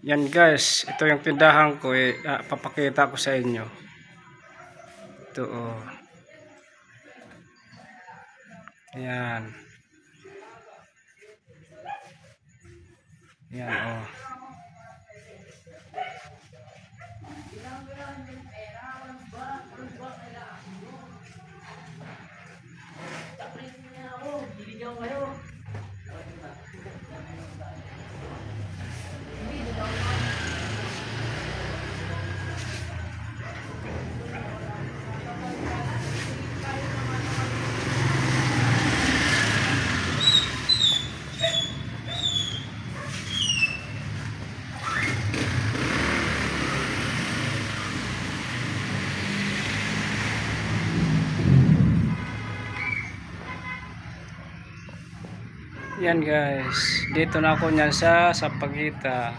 Yan guys, ito yung tindahan ko papakita ko sa inyo. Ito oh. Ayan. Ayan oh. Yan guys, dito na ako niyan sa Sampaguita.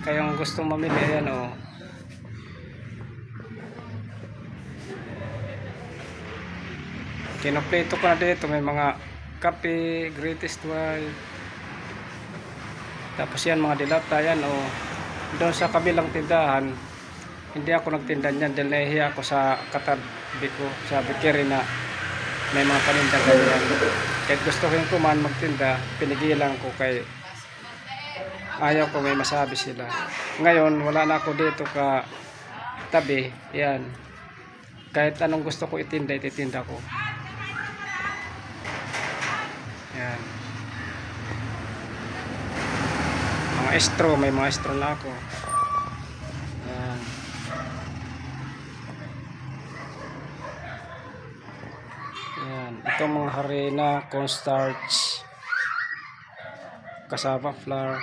Kayong gustong mamili, ayan oh. Kinopleto ko na dito, may mga kape, greatest white. Tapos yan mga dilata, yan oh. Doon sa kabilang tindahan, hindi ako nagtinda niyan dahil nahihiya ako sa katabi ko, sa bakery na may mga paninda ganyan. Kahit gusto ko man magtinda, pinigilan ko kay ayaw ko may masabi sila. Ngayon, wala na ako dito ka tabi. Yan. Kahit anong gusto ko itinda, ititinda ko. Yan. Mga estro, may mga estro na ako. Yan. Yan. Itong mga harina, cornstarch, cassava flour,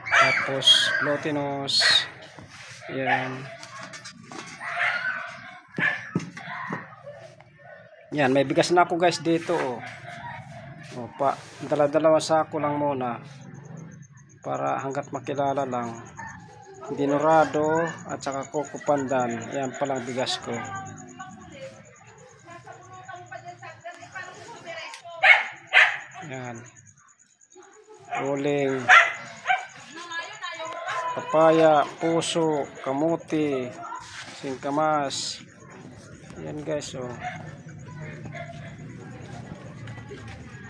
tapos glutinous. Yan. Yan, may bigas na ako guys dito oh. Opa, dala-dalawa sako lang muna para hanggat makilala lang. Dinurado at saka coco pandan. Yan palang bigas ko. Yan. Uling, papaya, puso, kamuti, singkamas. Yan guys oh.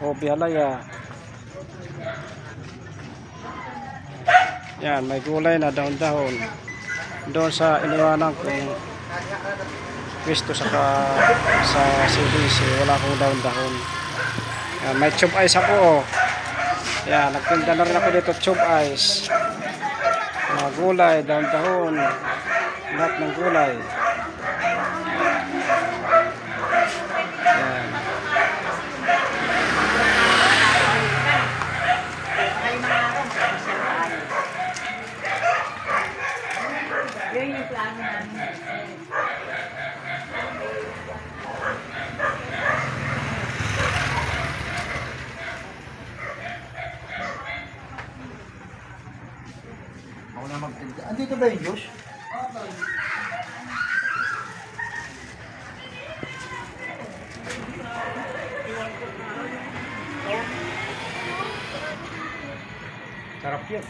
O bihalaya. Yan, may gulay na dahon-dahon. Doon sa iniwanan ko pwesto sa CBC, wala akong dahon-dahon. Yan, may tube ice ako oh. Yan, nagtinda na rin ako dito tube ice. Mga gulay, dahon-dahon, lahat ng gulay. Yan. Yun yung plano namin. Ako na magtinda. Andito ba yung juice? Sarap yun.